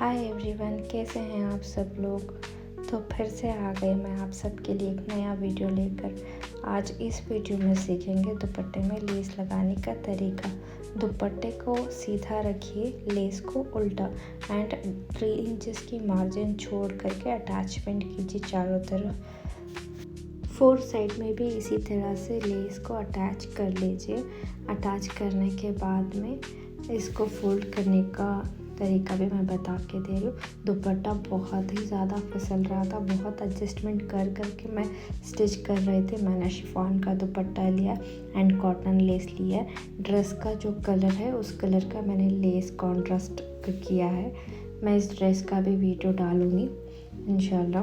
Hi everyone, कैसे हैं आप सब लोग। तो फिर से आ गए मैं आप सबके लिए एक नया वीडियो लेकर। आज इस वीडियो में सीखेंगे दुपट्टे में लेस लगाने का तरीका। दुपट्टे को सीधा रखिए, लेस को उल्टा एंड 3 इंचेस की मार्जिन छोड़ करके अटैचमेंट कीजिए चारों तरफ। 4 साइड में भी इसी तरह से लेस को अटैच कर लीजिए। अटैच करने के बाद में इसको फोल्ड करने का तरीका भी मैं बता के दे रही हूँ। दुपट्टा बहुत ही ज़्यादा फिसल रहा था, बहुत एडजस्टमेंट कर करके मैं स्टिच कर रही थी। मैंने शिफॉन का दुपट्टा लिया एंड कॉटन लेस लिया है। ड्रेस का जो कलर है उस कलर का मैंने लेस कॉन्ट्रास्ट किया है। मैं इस ड्रेस का भी वीडियो डालूँगी इंशाल्लाह।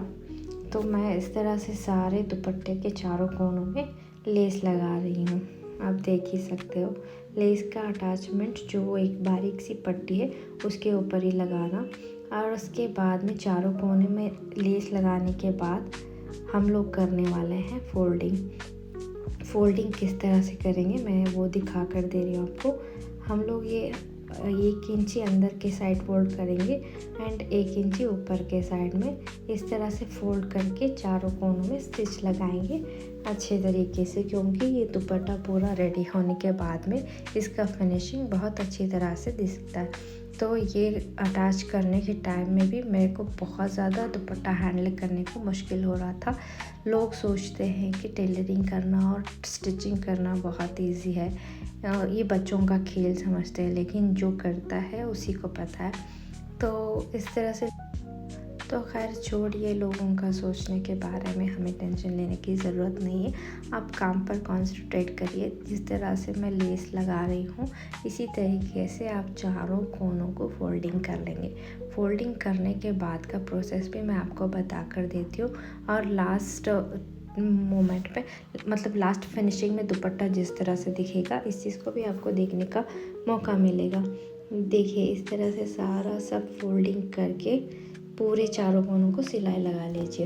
तो मैं इस तरह से सारे दुपट्टे के चारों कोनों में लेस लगा रही हूँ। आप देख ही सकते हो। लेस का अटैचमेंट जो एक बारीक सी पट्टी है उसके ऊपर ही लगाना, और उसके बाद में चारों कोने में लेस लगाने के बाद हम लोग करने वाले हैं फोल्डिंग किस तरह से करेंगे मैं वो दिखा कर दे रही हूँ आपको। हम लोग ये 1 इंची अंदर के साइड फोल्ड करेंगे एंड 1 इंची ऊपर के साइड में इस तरह से फोल्ड करके चारों कोनों में स्टिच लगाएंगे अच्छे तरीके से, क्योंकि ये दुपट्टा पूरा रेडी होने के बाद में इसका फिनिशिंग बहुत अच्छी तरह से दिखता है। तो ये अटैच करने के टाइम में भी मेरे को बहुत ज़्यादा दुपट्टा हैंडल करने को मुश्किल हो रहा था। लोग सोचते हैं कि टेलरिंग करना और स्टिचिंग करना बहुत इजी है, ये बच्चों का खेल समझते हैं, लेकिन जो करता है उसी को पता है। तो इस तरह से तो खैर छोड़िए लोगों का सोचने के बारे में, हमें टेंशन लेने की ज़रूरत नहीं है। आप काम पर कॉन्सेंट्रेट करिए। जिस तरह से मैं लेस लगा रही हूँ इसी तरीके से आप चारों कोनों को फोल्डिंग कर लेंगे। फोल्डिंग करने के बाद का प्रोसेस भी मैं आपको बता कर देती हूँ। और लास्ट मोमेंट पे, मतलब लास्ट फिनिशिंग में दुपट्टा जिस तरह से दिखेगा इस चीज़ को भी आपको देखने का मौका मिलेगा। देखिए इस तरह से सारा सब फोल्डिंग करके पूरे चारों कोनों को सिलाई लगा लीजिए।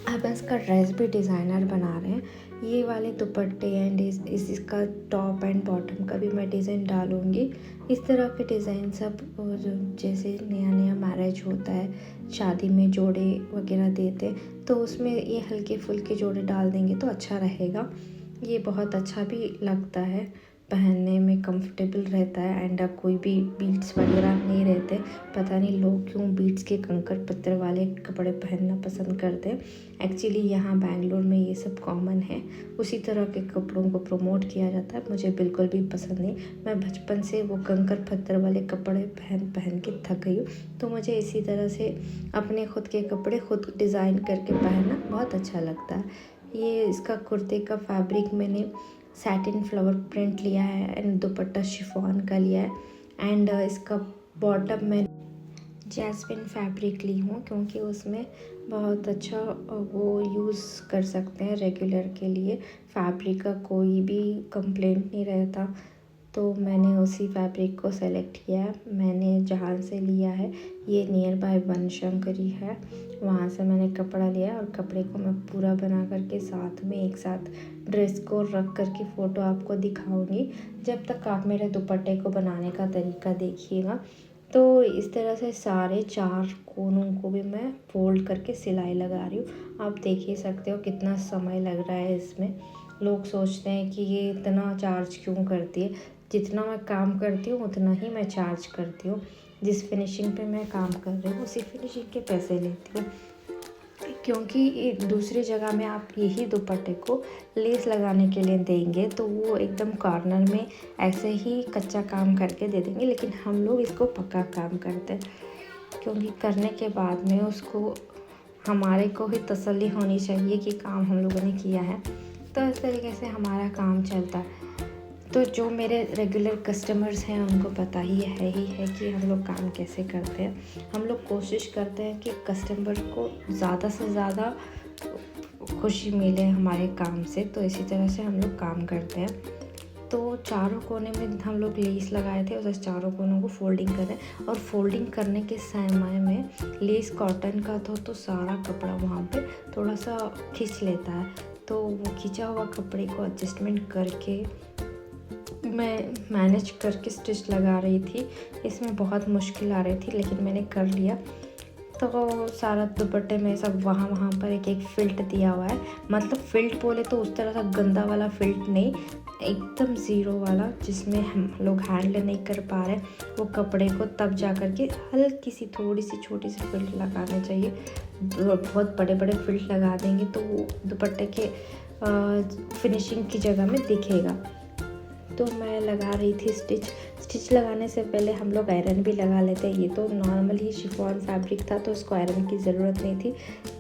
अब इसका ड्रेस भी डिज़ाइनर बना रहे हैं। ये वाले दुपट्टे एंड इसका टॉप एंड बॉटम का भी मैं डिज़ाइन डालूँगी। इस तरह के डिज़ाइन सब जो जैसे नया नया मैरिज होता है, शादी में जोड़े वगैरह देते हैं, तो उसमें ये हल्के फुल्के जोड़े डाल देंगे तो अच्छा रहेगा। ये बहुत अच्छा भी लगता है, पहनने में कंफर्टेबल रहता है एंड कोई भी बीड्स वगैरह नहीं रहते। पता नहीं लोग क्यों बीड्स के कंकर पत्थर वाले कपड़े पहनना पसंद करते हैं। एक्चुअली यहाँ बेंगलोर में ये सब कॉमन है, उसी तरह के कपड़ों को प्रमोट किया जाता है। मुझे बिल्कुल भी पसंद नहीं। मैं बचपन से वो कंकर पत्थर वाले कपड़े पहन के थक गई हूँ। तो मुझे इसी तरह से अपने खुद के कपड़े खुद डिज़ाइन करके पहनना बहुत अच्छा लगता है। ये इसका कुर्ते का फैब्रिक मैंने सैटिन फ्लावर प्रिंट लिया है एंड दुपट्टा शिफॉन का लिया है एंड इसका बॉटम में जैस्मिन फैब्रिक ली हूँ, क्योंकि उसमें बहुत अच्छा वो यूज़ कर सकते हैं रेगुलर के लिए। फैब्रिक का कोई भी कंप्लेंट नहीं रहता, तो मैंने उसी फैब्रिक को सेलेक्ट किया है। मैंने जहाँ से लिया है ये नियर बाय बनशंकरी है, वहाँ से मैंने कपड़ा लिया और कपड़े को मैं पूरा बना करके साथ में एक साथ ड्रेस को रख करके फ़ोटो आपको दिखाऊंगी। जब तक आप मेरे दुपट्टे को बनाने का तरीका देखिएगा। तो इस तरह से सारे 4 कोनों को भी मैं फोल्ड करके सिलाई लगा रही हूँ। आप देख ही सकते हो कितना समय लग रहा है इसमें। लोग सोचते हैं कि ये इतना चार्ज क्यों करती है। जितना मैं काम करती हूँ उतना ही मैं चार्ज करती हूँ। जिस फिनिशिंग पे मैं काम कर रही हूँ उसी फिनिशिंग के पैसे लेती हूँ, क्योंकि दूसरी जगह में आप यही दुपट्टे को लेस लगाने के लिए देंगे तो वो एकदम कॉर्नर में ऐसे ही कच्चा काम करके दे देंगे, लेकिन हम लोग इसको पक्का काम करते हैं, क्योंकि करने के बाद में उसको हमारे को ही तसल्ली होनी चाहिए कि काम हम लोगों ने किया है। तो इस तरीके से हमारा काम चलता है। तो जो मेरे रेगुलर कस्टमर्स हैं उनको पता ही है कि हम लोग काम कैसे करते हैं। हम लोग कोशिश करते हैं कि कस्टमर को ज़्यादा से ज़्यादा खुशी मिले हमारे काम से, तो इसी तरह से हम लोग काम करते हैं। तो चारों कोने में हम लोग लेस लगाए थे, उस चारों कोनों को फोल्डिंग कर रहे हैं। और फोल्डिंग करने के समय में लेस कॉटन का तो सारा कपड़ा वहाँ पे थोड़ा सा खींच लेता है, तो वो खींचा हुआ कपड़े को एडजस्टमेंट करके मैं मैनेज करके स्टिच लगा रही थी। इसमें बहुत मुश्किल आ रही थी लेकिन मैंने कर लिया। तो सारा दुपट्टे में सब वहाँ पर एक एक फ़िल्ट दिया हुआ है। मतलब फ़िल्ट बोले तो उस तरह का गंदा वाला फ़िल्ट नहीं, एकदम ज़ीरो वाला जिसमें हम लोग हैंडल नहीं कर पा रहे वो कपड़े को, तब जा कर के हल्की सी थोड़ी सी छोटी सी फ़िल्ट लगाना चाहिए। बहुत बड़े बड़े फ़िल्ट लगा देंगे तो वो दुपट्टे के फिनिशिंग की जगह में दिखेगा। तो मैं लगा रही थी स्टिच लगाने से पहले हम लोग आयरन भी लगा लेते हैं। ये तो नॉर्मल ही शिफॉन फैब्रिक था तो इसको आयरन की ज़रूरत नहीं थी।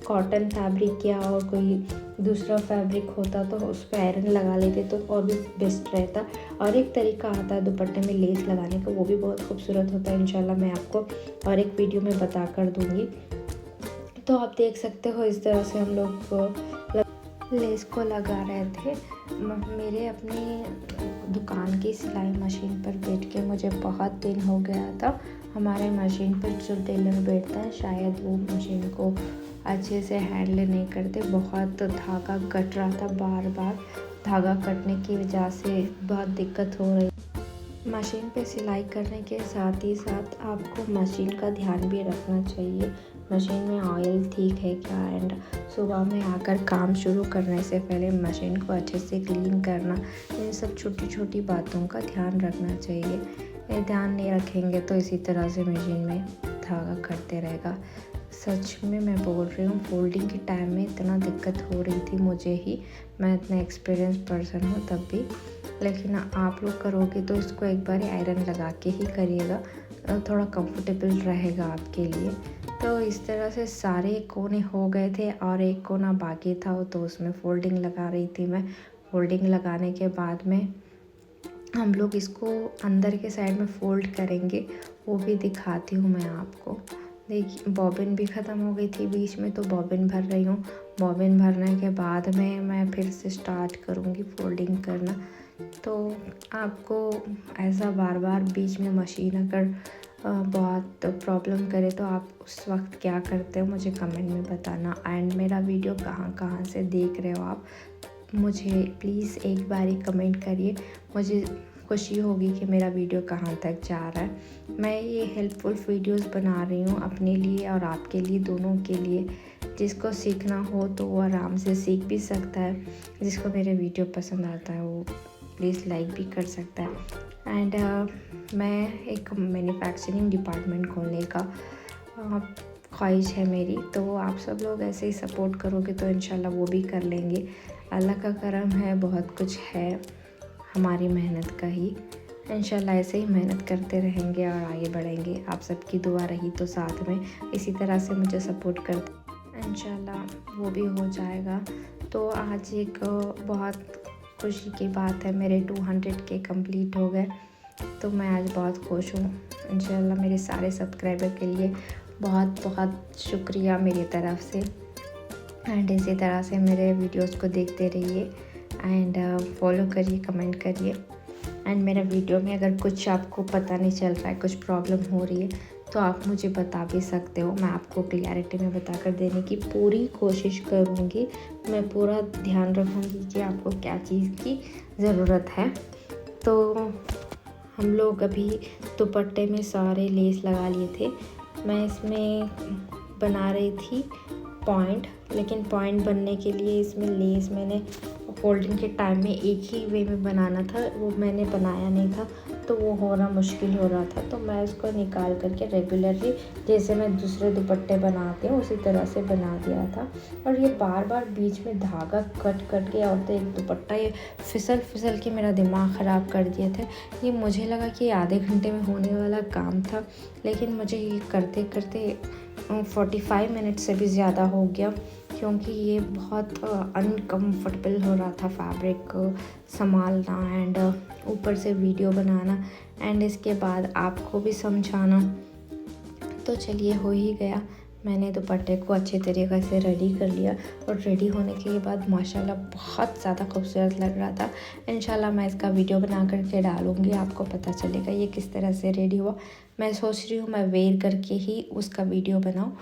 कॉटन फैब्रिक या और कोई दूसरा फैब्रिक होता तो उस पर आयरन लगा लेते तो और भी बेस्ट रहता। और एक तरीका आता है दुपट्टे में लेस लगाने का, वो भी बहुत खूबसूरत होता है। इंशाल्लाह मैं आपको और एक वीडियो में बता कर दूँगी। तो आप देख सकते हो इस तरह से हम लोग लेस को लगा रहे थे। मेरे अपनी दुकान की सिलाई मशीन पर बैठ के मुझे बहुत दिन हो गया था। हमारे मशीन पर जो टेलर बैठता है शायद वो मशीन को अच्छे से हैंडल नहीं करते। बहुत धागा कट रहा था, बार बार धागा कटने की वजह से बहुत दिक्कत हो रही। मशीन पे सिलाई करने के साथ ही साथ आपको मशीन का ध्यान भी रखना चाहिए। मशीन में ऑयल ठीक है क्या, एंड सुबह में आकर काम शुरू करने से पहले मशीन को अच्छे से क्लीन करना, इन सब छोटी छोटी बातों का ध्यान रखना चाहिए। ये ध्यान नहीं रखेंगे तो इसी तरह से मशीन में धागा कटते रहेगा। सच में मैं बोल रही हूँ, फोल्डिंग के टाइम में इतना दिक्कत हो रही थी मुझे ही। मैं इतना एक्सपीरियंस पर्सन हूँ तब भी, लेकिन आप लोग करोगे तो इसको एक बार आयरन लगा के ही करिएगा, थोड़ा कंफर्टेबल रहेगा आपके लिए। तो इस तरह से सारे कोने हो गए थे और एक कोना बाकी था तो उसमें फोल्डिंग लगा रही थी मैं। फोल्डिंग लगाने के बाद में हम लोग इसको अंदर के साइड में फोल्ड करेंगे, वो भी दिखाती हूँ मैं आपको। देखिए बॉबिन भी ख़त्म हो गई थी बीच में तो बॉबिन भर रही हूँ। बॉबिन भरने के बाद में मैं फिर से स्टार्ट करूँगी फोल्डिंग करना। तो आपको ऐसा बार बार बीच में मशीन अगर बहुत प्रॉब्लम करे तो आप उस वक्त क्या करते हो मुझे कमेंट में बताना। एंड मेरा वीडियो कहाँ कहाँ से देख रहे हो आप, मुझे प्लीज़ एक बार ही कमेंट करिए। मुझे खुशी होगी कि मेरा वीडियो कहाँ तक जा रहा है। मैं ये हेल्पफुल वीडियोस बना रही हूँ अपने लिए और आपके लिए, दोनों के लिए। जिसको सीखना हो तो वो आराम से सीख भी सकता है। जिसको मेरे वीडियो पसंद आता है वो प्लीज़ लाइक भी कर सकता है। एंड मैं एक मैन्युफैक्चरिंग डिपार्टमेंट खोलने का ख्वाहिश है मेरी, तो आप सब लोग ऐसे ही सपोर्ट करोगे तो इंशाल्लाह वो भी कर लेंगे। अल्लाह का करम है, बहुत कुछ है हमारी मेहनत का ही। इंशाल्लाह ऐसे ही मेहनत करते रहेंगे और आगे बढ़ेंगे। आप सबकी दुआ रही तो साथ में इसी तरह से मुझे सपोर्ट करते, इंशाल्लाह वो भी हो जाएगा। तो आज एक बहुत खुशी की बात है, मेरे 200K कंप्लीट हो गए, तो मैं आज बहुत खुश हूँ। इंशाल्लाह मेरे सारे सब्सक्राइबर के लिए बहुत बहुत शुक्रिया मेरी तरफ़ से। एंड इसी तरह से मेरे वीडियोस को देखते रहिए एंड फॉलो करिए, कमेंट करिए। एंड मेरा वीडियो में अगर कुछ आपको पता नहीं चल रहा है, कुछ प्रॉब्लम हो रही है तो आप मुझे बता भी सकते हो। मैं आपको क्लियरिटी में बता कर देने की पूरी कोशिश करूँगी। मैं पूरा ध्यान रखूँगी कि आपको क्या चीज़ की ज़रूरत है। तो हम लोग अभी दुपट्टे में सारे लेस लगा लिए थे। मैं इसमें बना रही थी पॉइंट, लेकिन पॉइंट बनने के लिए इसमें लेस मैंने फोल्डिंग के टाइम में एक ही वे में बनाना था, वो मैंने बनाया नहीं था तो वो होना मुश्किल हो रहा था। तो मैं उसको निकाल करके रेगुलरली जैसे मैं दूसरे दुपट्टे बनाती हूँ उसी तरह से बना दिया था। और ये बार बार बीच में धागा कट के और तो एक दुपट्टा ये फिसल के मेरा दिमाग ख़राब कर दिए थे। ये मुझे लगा कि आधे घंटे में होने वाला काम था, लेकिन मुझे ये करते करते 45 मिनट से भी ज़्यादा हो गया, क्योंकि ये बहुत अनकम्फर्टेबल हो रहा था फैब्रिक संभालना एंड ऊपर से वीडियो बनाना एंड इसके बाद आपको भी समझाना। तो चलिए हो ही गया। मैंने दुपट्टे को अच्छे तरीके से रेडी कर लिया और रेडी होने के बाद माशाल्लाह बहुत ज़्यादा खूबसूरत लग रहा था। इंशाल्लाह मैं इसका वीडियो बना करके डालूँगी, आपको पता चलेगा ये किस तरह से रेडी हुआ। मैं सोच रही हूँ मैं वेयर करके ही उसका वीडियो बनाऊँ।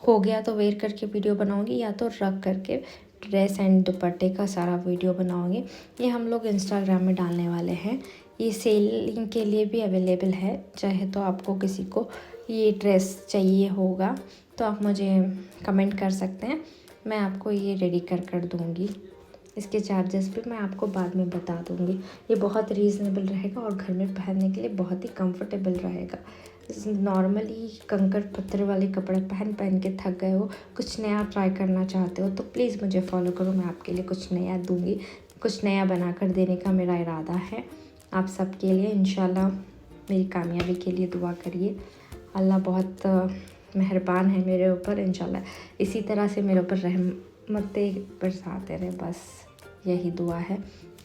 हो गया तो वेयर करके वीडियो बनाऊँगी या तो रख करके ड्रेस एंड दुपट्टे का सारा वीडियो बनाऊँगी। ये हम लोग इंस्टाग्राम में डालने वाले हैं। ये सेलिंग के लिए भी अवेलेबल है। चाहे तो आपको किसी को ये ड्रेस चाहिए होगा तो आप मुझे कमेंट कर सकते हैं, मैं आपको ये रेडी कर दूँगी। इसके चार्जेस भी मैं आपको बाद में बता दूँगी। ये बहुत रीज़नेबल रहेगा और घर में पहनने के लिए बहुत ही कंफर्टेबल रहेगा। नॉर्मली कंकड़ पत्थर वाले कपड़े पहन के थक गए हो, कुछ नया ट्राई करना चाहते हो तो प्लीज़ मुझे फॉलो करो, मैं आपके लिए कुछ नया दूँगी। कुछ नया बना कर देने का मेरा इरादा है आप सबके लिए। इंशाल्लाह मेरी कामयाबी के लिए दुआ करिए। अल्लाह बहुत मेहरबान है मेरे ऊपर, इंशाल्लाह इसी तरह से मेरे ऊपर रहमतें बरसाते रहे, बस यही दुआ है।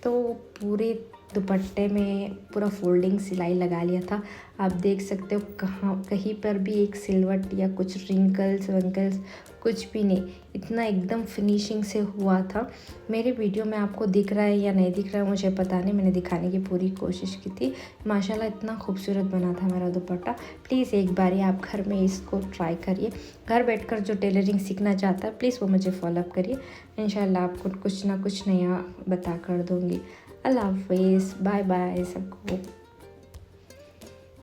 तो पूरे दुपट्टे में पूरा फोल्डिंग सिलाई लगा लिया था। आप देख सकते हो कहीं पर भी एक सिलवट या कुछ रिंकल्स वंकल्स कुछ भी नहीं, इतना एकदम फिनिशिंग से हुआ था। मेरे वीडियो में आपको दिख रहा है या नहीं दिख रहा है मुझे पता नहीं, मैंने दिखाने की पूरी कोशिश की थी। माशाल्लाह इतना खूबसूरत बना था मेरा दुपट्टा। प्लीज़ एक बारी आप घर में इसको ट्राई करिए। घर बैठकर जो टेलरिंग सीखना चाहता है प्लीज़ वो मुझे फॉलोअप करिए। इंशाल्लाह आपको कुछ ना कुछ नया बता कर दूँगी। अल्लाह हाफ़िज़, बाय बाय सबको।